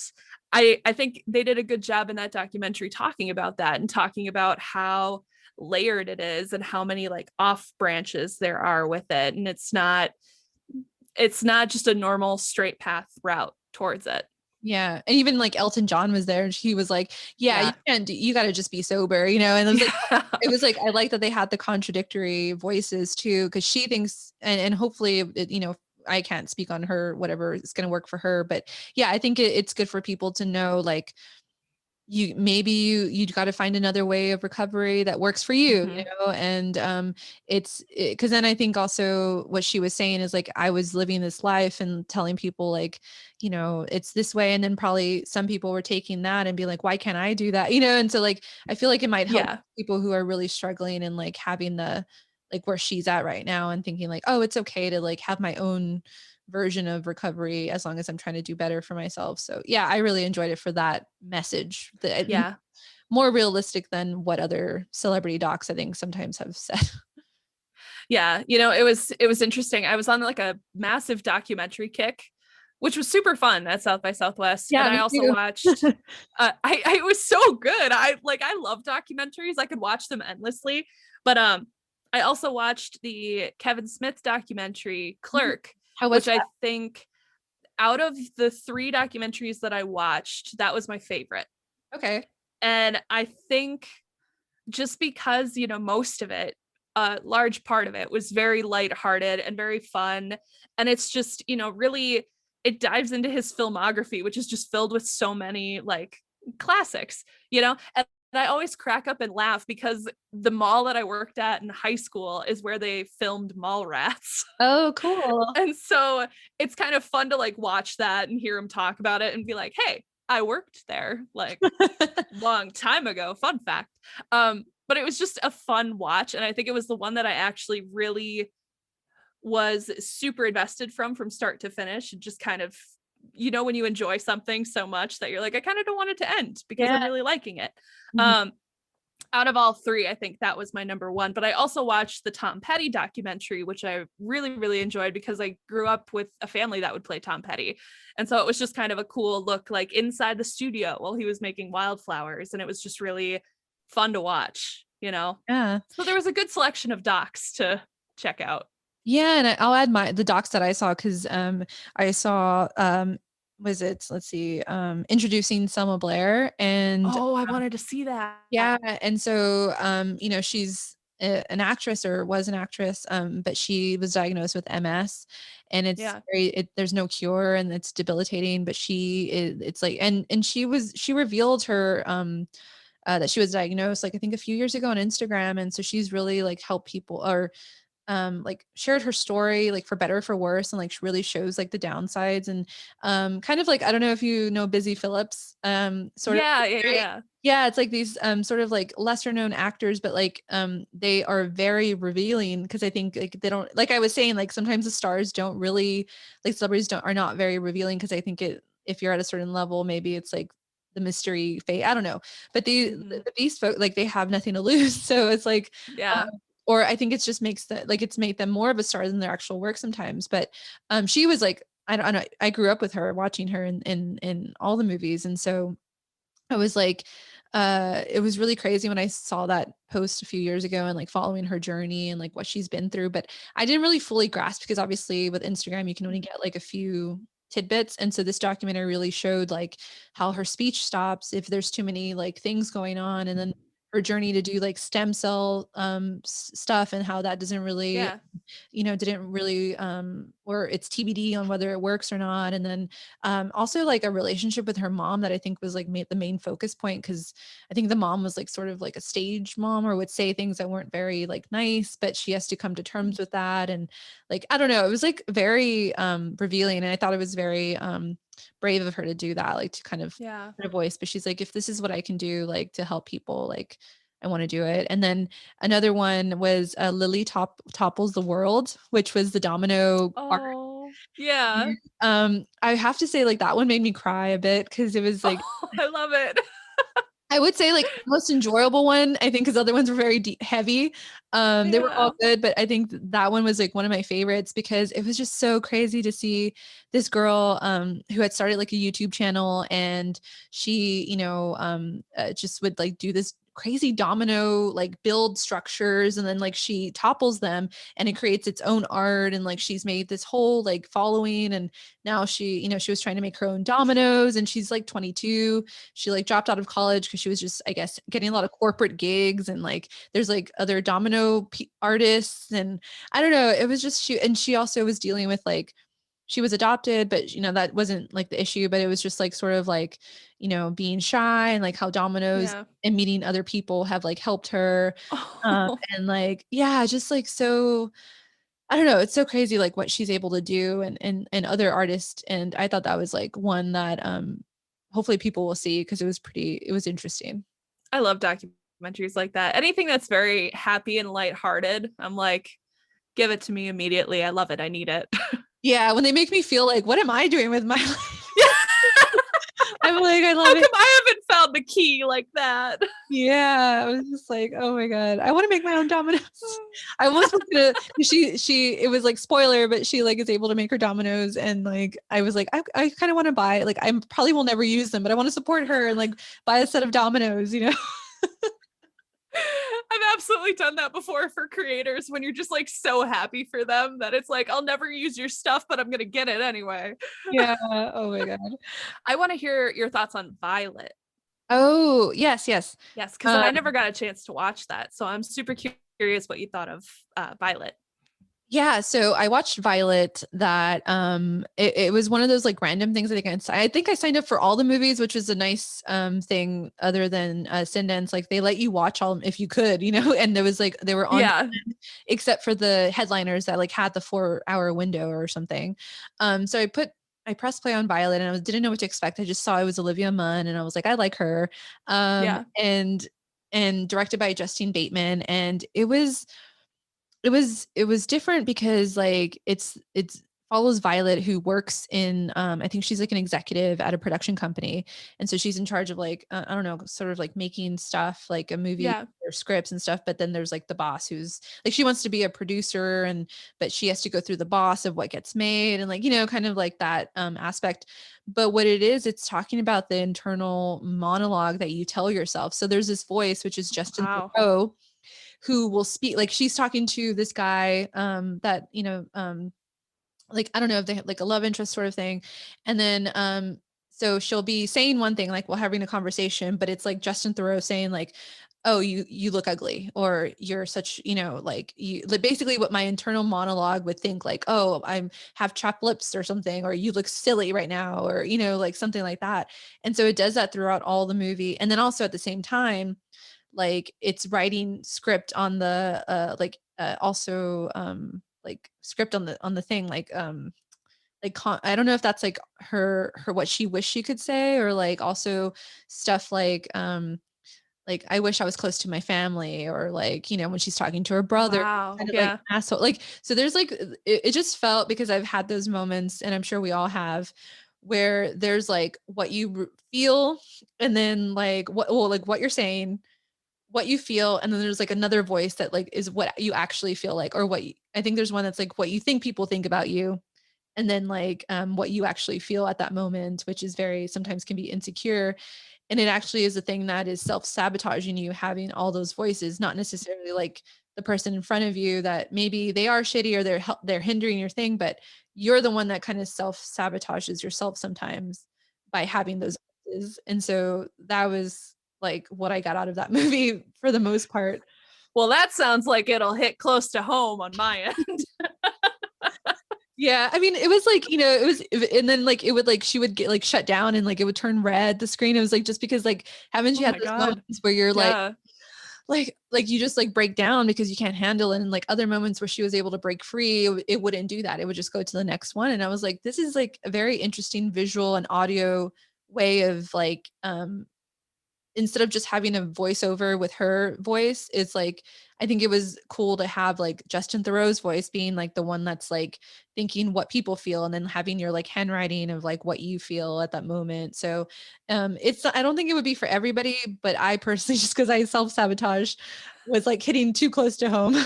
I think they did a good job in that documentary talking about that, and talking about how layered it is and how many like off branches there are with it. And it's not just a normal straight path route towards it. Yeah. And even like Elton John was there and he was like, yeah, Yeah. you got to just be sober, and Yeah. it was like, I like that they had the contradictory voices too, because she thinks, and hopefully, I can't speak on her, whatever is going to work for her. But yeah, I think it's good for people to know, like, you got to find another way of recovery that works for you, Mhm. and it's because then I think also what she was saying is like, I was living this life and telling people like, it's this way, and then probably some people were taking that and be like, why can't I do that, and so like I feel like it might help Yeah. people who are really struggling and like having the, like, where she's at right now, and thinking like, oh, it's okay to like have my own version of recovery as long as I'm trying to do better for myself. So yeah, I really enjoyed it for that message, that Yeah. more realistic than what other celebrity docs I think sometimes have said. Yeah. It was interesting. I was on like a massive documentary kick, which was super fun at South by Southwest. And Yeah, I me also too. watched I it was so good. I love documentaries. I could watch them endlessly. But I also watched the Kevin Smith documentary Mhm. Clerk, How was which I that? think out of the 3 documentaries that I watched, that was my favorite. Okay. And I think just because, most of it, a large part of it was very lighthearted and very fun. And it's just, really, it dives into his filmography, which is just filled with so many like classics, and I always crack up and laugh because the mall that I worked at in high school is where they filmed Mallrats. Oh, cool. And so it's kind of fun to like watch that and hear him talk about it and be like, hey, I worked there like long time ago. Fun fact. But it was just a fun watch. And I think it was the one that I actually really was super invested from start to finish. And just kind of, when you enjoy something so much that you're like, I kind of don't want it to end because Yeah. I'm really liking it. Mhm. Um, Out of all 3, I think that was my number one. But I also watched the Tom Petty documentary, which I really, really enjoyed because I grew up with a family that would play Tom Petty. And so it was just kind of a cool look like inside the studio while he was making Wildflowers. And it was just really fun to watch. Yeah. So there was a good selection of docs to check out. Yeah, and I'll add the docs that I saw, because I saw, was it, let's see, Introducing Selma Blair, and Oh, I wanted to see that. yeah, and so she's an actress, or was an actress, but she was diagnosed with MS, and it's Yeah. there's no cure, and it's debilitating, but it's like, and she revealed her that she was diagnosed like I think a few years ago on Instagram, and so she's really like helped people, or like shared her story like for better or for worse, and like really shows like the downsides, and kind of like, I don't know if you know Busy Phillips, sort of, Yeah. Yeah. right? Yeah. Yeah, it's like these sort of like lesser known actors, but like they are very revealing, because I think like they don't, like I was saying, like sometimes the stars don't really, like celebrities don't are not very revealing, because I think if you're at a certain level, maybe it's like the mystery fate, I don't know, but Mhm. these folks, like they have nothing to lose, so it's like, Yeah. or I think it just makes it's made them more of a star than their actual work sometimes. But she was like, I don't know, I grew up with her, watching her in all the movies, and so I was like, it was really crazy when I saw that post a few years ago and like following her journey and like what she's been through. But I didn't really fully grasp because obviously with Instagram, you can only get like a few tidbits. And so this documentary really showed like how her speech stops if there's too many like things going on. And then her journey to do like stem cell stuff and how that doesn't really Yeah. didn't really or it's TBD on whether it works or not. And then also like a relationship with her mom that I think was like the main focus point, because I think the mom was like sort of like a stage mom or would say things that weren't very like nice, but she has to come to terms with that. And like I don't know, it was like very revealing, and I thought it was very brave of her to do that, like to kind of Yeah. put a voice. But she's like, if this is what I can do like to help people, like I want to do it. And then another one was Lily Topples the World, which was the domino art. Oh, yeah. I have to say, like that one made me cry a bit because it was like Oh, I love it. I would say like the most enjoyable one, I think, because other ones were very heavy. They were Yeah. all good, but I think that one was like one of my favorites because it was just so crazy to see this girl who had started like a YouTube channel, and she, just would like do this crazy domino like build structures, and then like she topples them and it creates its own art, and like she's made this whole like following. And now she was trying to make her own dominoes, and she's like 22. She like dropped out of college because she was just, I guess, getting a lot of corporate gigs, and like there's like other domino artists, and I don't know, it was just she also was dealing with like she was adopted, but that wasn't like the issue, but it was just like sort of like being shy, and like how dominoes Yeah. and meeting other people have like helped her. Oh, And like yeah, just like so I don't know, it's so crazy like what she's able to do, and other artists. And I thought that was like one that hopefully people will see because it was interesting. I love documentaries like that. Anything that's very happy and lighthearted, I'm like, give it to me immediately. I love it. I need it. Yeah, when they make me feel like what am I doing with my life? Yeah. I'm like, I love How it. come I haven't found the key like that? Yeah, I was just like, oh my God, I want to make my own dominoes. I almost was gonna, it was like spoiler, but she like is able to make her dominoes. And like, I was like, I kind of want to buy, like, I probably will never use them, but I want to support her and like buy a set of dominoes. I've absolutely done that before for creators when you're just like so happy for them that it's like, I'll never use your stuff, but I'm going to get it anyway. Yeah. Oh my God. I want to hear your thoughts on Violet. Oh, yes, yes. Yes, because Um, I never got a chance to watch that. So I'm super curious what you thought of Violet. Yeah, so I watched Violet. That it was one of those like random things. I think I signed up for all the movies, which was a nice thing other than Sundance. Like they let you watch all if you could, and there was like they were on Yeah. except for the headliners that like had the 4 hour window or something. So I pressed play on Violet, and didn't know what to expect. I just saw it was Olivia Munn, and I was like, I like her. Yeah. And directed by Justine Bateman. And it was different because like it's follows Violet, who works in I think she's like an executive at a production company, and so she's in charge of like I don't know, sort of like making stuff like a movie Yeah. or scripts and stuff. But then there's like the boss who's like she wants to be a producer, and but she has to go through the boss of what gets made, and like kind of like that aspect. But what it is, it's talking about the internal monologue that you tell yourself. So there's this voice, which is Justin Wow. Theroux, who will speak, like she's talking to this guy that like I don't know if they have like a love interest sort of thing. And then so she'll be saying one thing, like we're having a conversation, but it's like Justin Theroux saying like, oh, you look ugly, or you're such, like you like basically what my internal monologue would think, like, oh, I'm have chapped lips or something, or you look silly right now, or like something like that. And so it does that throughout all the movie. And then also at the same time, like it's writing script on the also like script on the thing, like I don't know if that's like her what she wished she could say, or like also stuff like I wish I was close to my family, or like when she's talking to her brother, Wow. kind of like Yeah. an asshole, like so there's like it just felt, because I've had those moments, and I'm sure we all have, where there's like what you feel, and then like what you're saying, what you feel, and then there's like another voice that like is what you actually feel like, or I think there's one that's like what you think people think about you, and then like what you actually feel at that moment, which is very sometimes can be insecure. And it actually is a thing that is self-sabotaging you, having all those voices, not necessarily like the person in front of you that maybe they are shitty or they're hindering your thing, but you're the one that kind of self-sabotages yourself sometimes by having those voices. And so that was like what I got out of that movie for the most part. Well, that sounds like it'll hit close to home on my end. Yeah, I mean, it was like, it was, and then like it would like she would get like shut down and like it would turn red, the screen. It was like just because like haven't you Oh had my those God. moments where you're Yeah. like you just like break down because you can't handle it, and like other moments where she was able to break free, it wouldn't do that. It would just go to the next one. And I was like, this is like a very interesting visual and audio way of like instead of just having a voiceover with her voice, it's like I think it was cool to have like Justin Theroux's voice being like the one that's like thinking what people feel, and then having your like handwriting of like what you feel at that moment. So it's I don't think it would be for everybody, but I personally just because I self-sabotage was like hitting too close to home.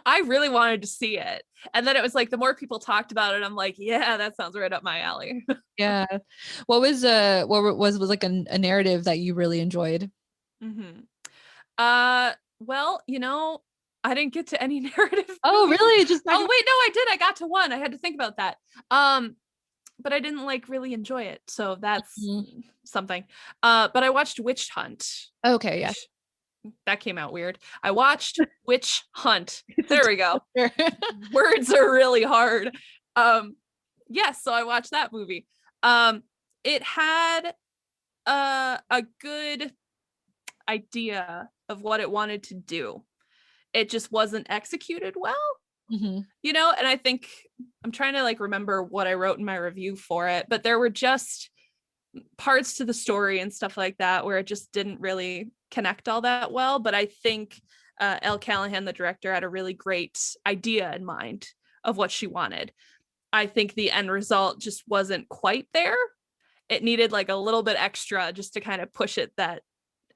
I really wanted to see it. And then it was like the more people talked about it, I'm like, yeah, that sounds right up my alley. Yeah. What was like a narrative that you really enjoyed? Mm-hmm. Well, I didn't get to any narrative Oh, movies. really? Just Oh, wait, no, I did. I got to one. I had to think about that. But I didn't like really enjoy it. So that's Mhm. something. But I watched Witch Hunt. Okay, yeah. Which, that came out weird. I watched Witch Hunt. It's a There we go. tough- Words are really hard. Yes, so I watched that movie. It had a good idea of what it wanted to do. It just wasn't executed well, Mhm. and I think I'm trying to like remember what I wrote in my review for it, but there were just parts to the story and stuff like that where it just didn't really connect all that well. But I think Elle Callahan, the director, had a really great idea in mind of what she wanted. I think the end result just wasn't quite there. It needed like a little bit extra just to kind of push it that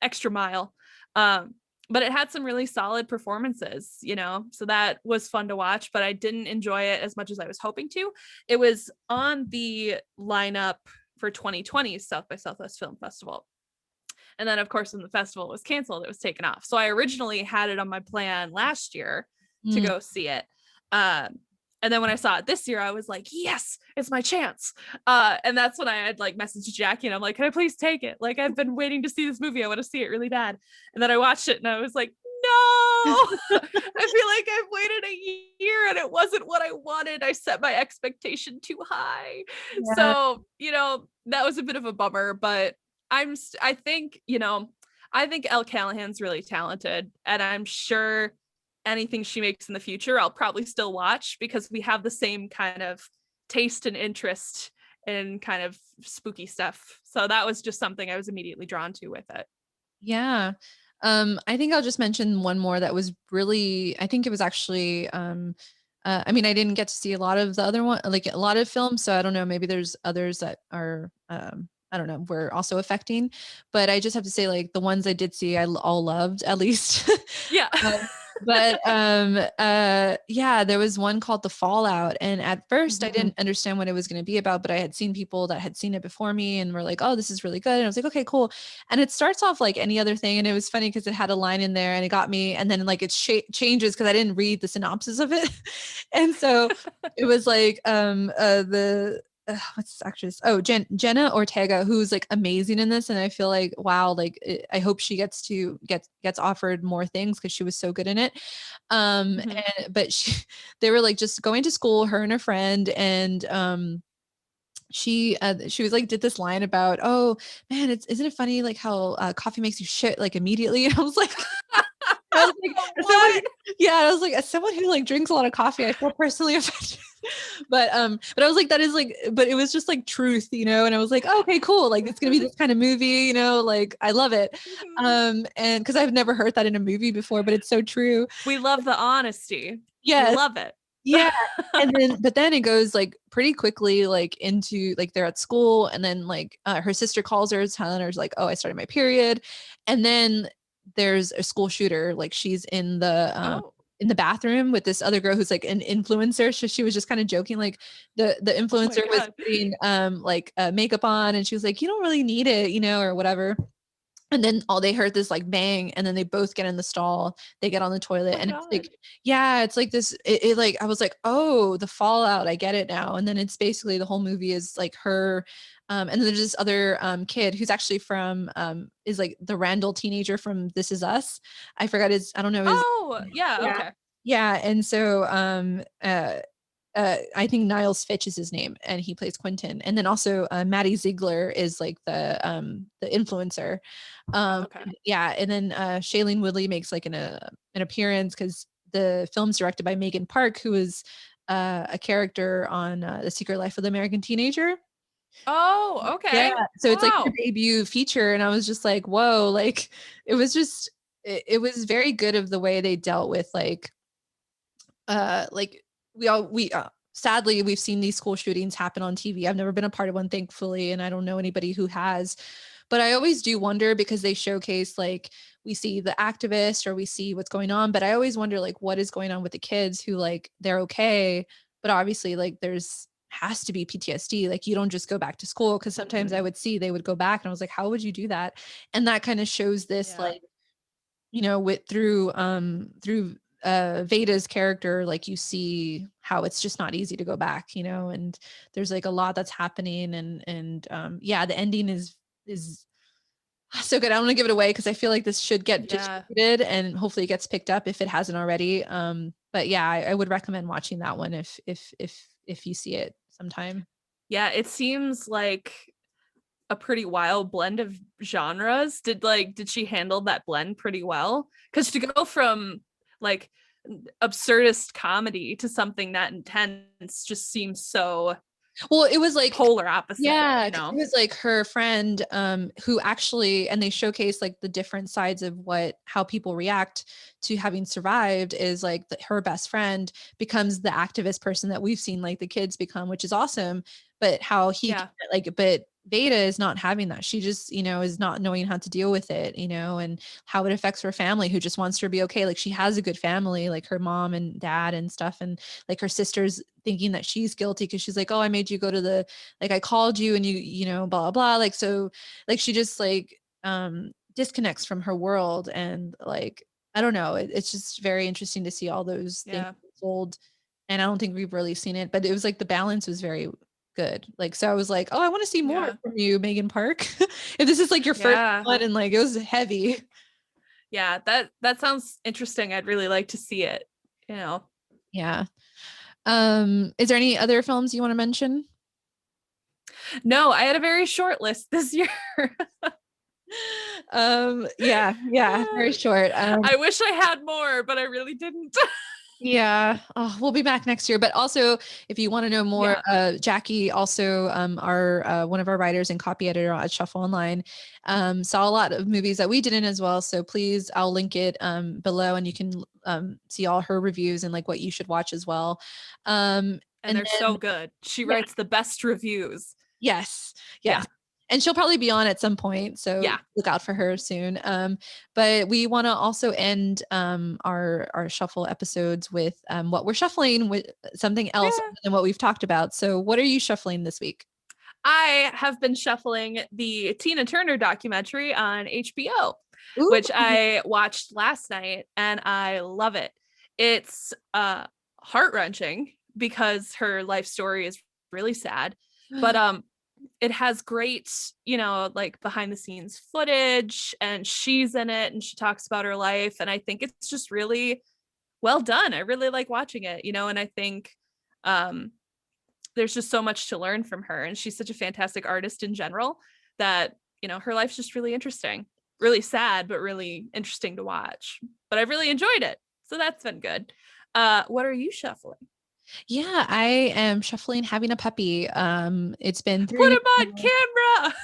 extra mile. But it had some really solid performances, so that was fun to watch, but I didn't enjoy it as much as I was hoping to. It was on the lineup for 2020's South by Southwest Film Festival. And then, of course, when the festival was canceled, it was taken off. So I originally had it on my plan last year to Mm. go see it. And then when I saw it this year, I was like, yes, it's my chance. And that's when I had like messaged Jackie and I'm like, can I please take it? Like, I've been waiting to see this movie. I want to see it really bad. And then I watched it and I was like, no, I feel like I've waited a year and it wasn't what I wanted. I set my expectation too high. Yeah. So, that was a bit of a bummer, but I think, I think Elle Callahan's really talented, and I'm sure anything she makes in the future, I'll probably still watch because we have the same kind of taste and interest in kind of spooky stuff. So that was just something I was immediately drawn to with it. Yeah. I think I'll just mention one more that was really, I think it was actually, I mean, I didn't get to see a lot of the other one, like a lot of films. So I don't know, maybe there's others that are, I don't know, were also affecting, but I just have to say like the ones I did see, all loved at least. Yeah. But yeah, there was one called The Fallout, and at first I didn't understand what it was going to be about, but I had seen people that had seen it before me and were like, oh, this is really good, and I was like, okay, cool. And it starts off like any other thing, and it was funny because it had a line in there and it got me, and then like it changes because I didn't read the synopsis of it. And so it was like the what's this actress? Oh, Jenna Ortega, who's like amazing in this, and I feel like wow, like I hope she gets offered more things because she was so good in it. But they were like just going to school, her and her friend, and she was like did this line about, oh man, isn't it funny like how coffee makes you shit like immediately? And I was like. I was like, I was like, as someone who like drinks a lot of coffee, I feel personally affected. But I was like, that is like, but it was just like truth, and I was like, oh, okay, cool. Like it's gonna be this kind of movie, like I love it. And because I've never heard that in a movie before, but it's so true. We love the honesty. We Yes. love it. Yeah. But then it goes like pretty quickly, like into like they're at school, and then like her sister calls her, telling her like, oh, I started my period. And then there's a school shooter, like she's in the in the bathroom with this other girl who's like an influencer. So she was just kind of joking, like the Oh my influencer was God. putting like makeup on, and she was like, you don't really need it, or whatever. And then all they heard this like bang, and then they both get in the stall, they get on the toilet, Oh my and it's God. like, yeah, it's like this, it like, I was like, oh, the fallout, I get it now. And then it's basically the whole movie is like her, and then there's this other kid who's actually from is like the Randall teenager from This Is Us. I forgot his, I don't know his, Oh, yeah. yeah. Okay. Yeah. And so I think Niles Fitch is his name, and he plays Quentin. And then also Maddie Ziegler is like the influencer. Okay. Yeah, and then Shailene Woodley makes like an appearance because the film's directed by Megan Park, who is a character on The Secret Life of the American Teenager. Oh, Yeah, okay. so Oh, it's like her wow. debut feature, and I was just like, whoa, like it was just it was very good of the way they dealt with like we sadly we've seen these school shootings happen on TV. I've never been a part of one, thankfully, and I don't know anybody who has. But I always do wonder because they showcase like we see the activist or we see what's going on, but I always wonder like what is going on with the kids who like they're okay, but obviously like there's has to be PTSD. Like you don't just go back to school, because sometimes I would see they would go back and I was like, how would you do that? And that kind of shows this Yeah. like with through Veda's character, like you see how it's just not easy to go back, and there's like a lot that's happening, and yeah, the ending is so good. I don't want to give it away because I feel like this should get Yeah. distributed and hopefully it gets picked up if it hasn't already. But yeah, I would recommend watching that one if you see it sometime. Yeah. It seems like a pretty wild blend of genres. Did she handle that blend pretty well? Because to go from like absurdist comedy to something that intense just seems so Well, it was like, polar opposite, yeah, you 'cause it know? was like her friend, who actually, and they showcase like the different sides of how people react to having survived, is like her best friend becomes the activist person that we've seen like the kids become, which is awesome. But how he Yeah. but Veda is not having that. She just, is not knowing how to deal with it, and how it affects her family, who just wants her to be okay. Like she has a good family, like her mom and dad and stuff. And like her sister's thinking that she's guilty because she's like, oh, I made you go to like I called you and blah, blah, blah. Like, so like she just like disconnects from her world. And like, I don't know, it's just very interesting to see all those things Yeah. unfold. And I don't think we've really seen it, but it was like the balance was very good. Like, so I was like, oh, I want to see more Yeah. from you, Megan Park. If this is like your first Yeah. one, and like it was heavy. Yeah. That sounds interesting. I'd really like to see it, you know. Yeah. Is there any other films you want to mention? No, I had a very short list this year. Yeah, very short. I wish I had more, but I really didn't. Yeah. Oh, we'll be back next year. But also, if you want to know more, Yeah. Jackie, also our one of our writers and copy editor at ShuffleOnline, saw a lot of movies that we didn't as well. So please, I'll link it below, and you can see all her reviews and like what you should watch as well. And And they're so then good. She yeah, writes the best reviews. yes, Yeah. yes. And she'll probably be on at some point, so Yeah. look out for her soon. But we want to also end our shuffle episodes with what we're shuffling, with something else Yeah. other than what we've talked about. So, what are you shuffling this week? I have been shuffling the Tina Turner documentary on HBO, Ooh, which I watched last night and I love it. It's heart-wrenching because her life story is really sad, but it has great, like behind the scenes footage, and she's in it and she talks about her life, and I think it's just really well done. I really like watching it, and I think um there's just so much to learn from her, and she's such a fantastic artist in general that her life's just really interesting, really sad, but really interesting to watch. But I've really enjoyed it, so that's been good. What are you shuffling? yeah, I am shuffling Having a Puppy. It's been Put 3 weeks him on now. camera.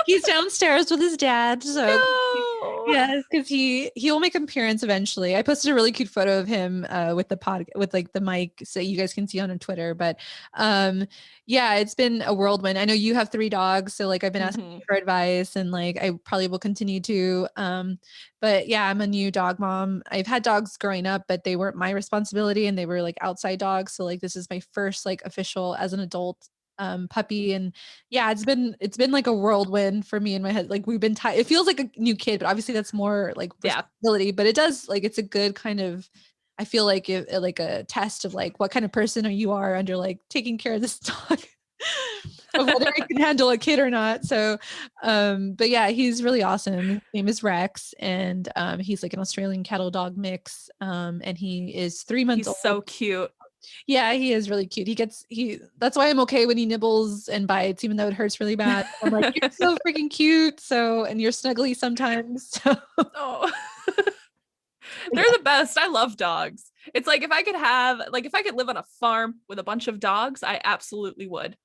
He's downstairs with his dad, so No. Yeah, because he will make an appearance eventually. I posted a really cute photo of him with the with like the mic, so you guys can see on Twitter. But yeah, it's been a whirlwind. I know you have 3 dogs, so like I've been asking you for advice, and like I probably will continue to. But yeah, I'm a new dog mom. I've had dogs growing up, but they weren't my responsibility, and they were like outside dogs. So like this is my first like official as an adult puppy. And yeah, it's been like a whirlwind for me in my head. Like we've been it feels like a new kid, but obviously that's more like responsibility, but it does like, it's a good kind of, I feel like like a test of like what kind of person you are under like taking care of this dog. Of whether he can handle a kid or not. So but yeah, he's really awesome. His name is Rex, and he's like an Australian cattle dog mix, and he is 3 months old. He's so cute. Yeah, he is really cute. That's why I'm okay when he nibbles and bites, even though it hurts really bad. I'm like, you're so freaking cute. So, and you're snuggly sometimes. So. Oh, they're the best. I love dogs. It's like, if I could live on a farm with a bunch of dogs, I absolutely would.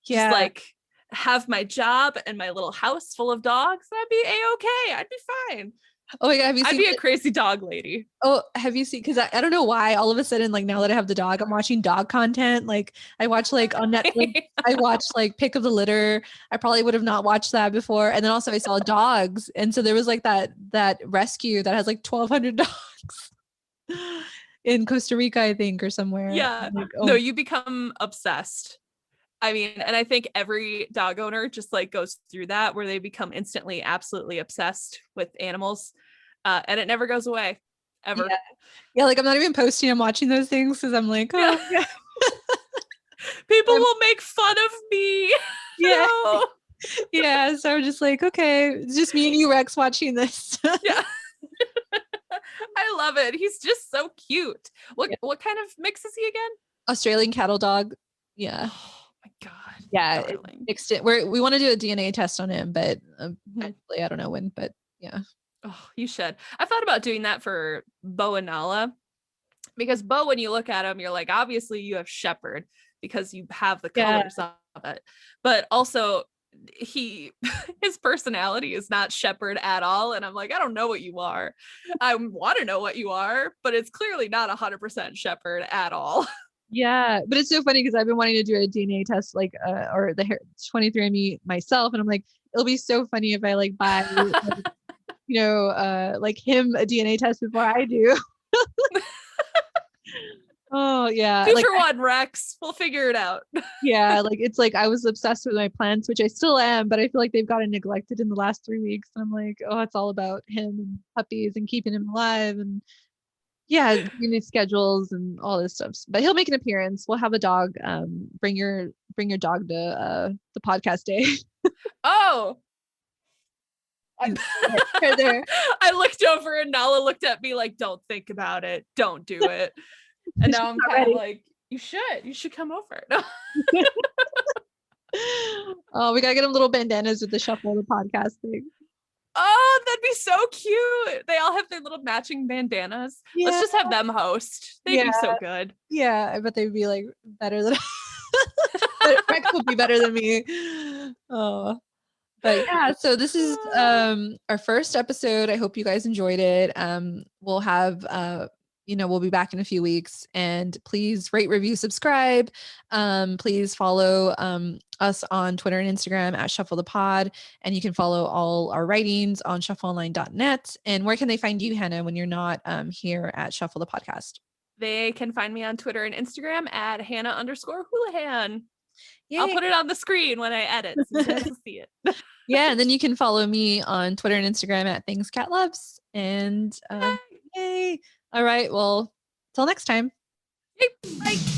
Yeah. Just like have my job and my little house full of dogs. That'd be a-okay. I'd be fine. Oh my God, have you seen? I'd be a crazy dog lady. Oh, have you seen? Because I don't know why all of a sudden, like now that I have the dog, I'm watching dog content. Like I watch like on Netflix, I watch like Pick of the Litter. I probably would have not watched that before. And then also I saw dogs, and so there was like that rescue that has like 1,200 dogs in Costa Rica, I think, or somewhere. Yeah, like, no, you become obsessed. I mean, and I think every dog owner just like goes through that, where they become instantly absolutely obsessed with animals, and it never goes away, ever. Yeah, like I'm not even posting, I'm watching those things because I'm like, oh yeah. People will make fun of me. Yeah. No. Yeah, so I'm just like, okay, it's just me and you, Rex, watching this. Yeah. I love it. He's just so cute. What kind of mix is he again? Australian cattle dog. Yeah. Oh my God. Yeah, mixed it. We want to do a DNA test on him, but actually, I don't know when, but yeah. Oh, you should. I thought about doing that for Bo and Nala, because Bo, when you look at him, you're like, obviously you have shepherd because you have the colors of it, but also his personality is not shepherd at all. And I'm like, I don't know what you are. I want to know what you are, but it's clearly not 100% shepherd at all. Yeah, but it's so funny because I've been wanting to do a DNA test, like or the 23andMe myself, and I'm like, it'll be so funny if I like buy like, you know, like him a DNA test before I do. Oh yeah, 2 for 1, Rex. We'll figure it out. Yeah, like it's like I was obsessed with my plants, which I still am, but I feel like they've gotten neglected in the last 3 weeks, and I'm like, oh, it's all about him and puppies and keeping him alive, and yeah, doing schedules and all this stuff. But he'll make an appearance. We'll have a dog. Bring your dog to the podcast day. Oh. There. I looked over and Nala looked at me like, don't think about it. Don't do it. And now I'm kind of like, you should come over. Oh, we gotta get them little bandanas with the Shuffle the podcast thing. Oh, that'd be so cute. They all have their little matching bandanas. Yeah. Let's just have them host. They'd be so good. Yeah, I bet they'd be like better than Rex would be better than me. Oh. But yeah, so this is our first episode. I hope you guys enjoyed it. We'll have we'll be back in a few weeks, and please rate, review, subscribe. Please follow us on Twitter and Instagram at Shuffle the Pod, and you can follow all our writings on ShuffleOnline.net. And where can they find you, Hannah, when you're not here at Shuffle the Podcast? They can find me on Twitter and Instagram at Hannah_Hoolihan. Yay. I'll put it on the screen when I edit so you guys can see it. Yeah, and then you can follow me on Twitter and Instagram at Things Cat Loves. And yay. All right, well, till next time. Yay. Bye.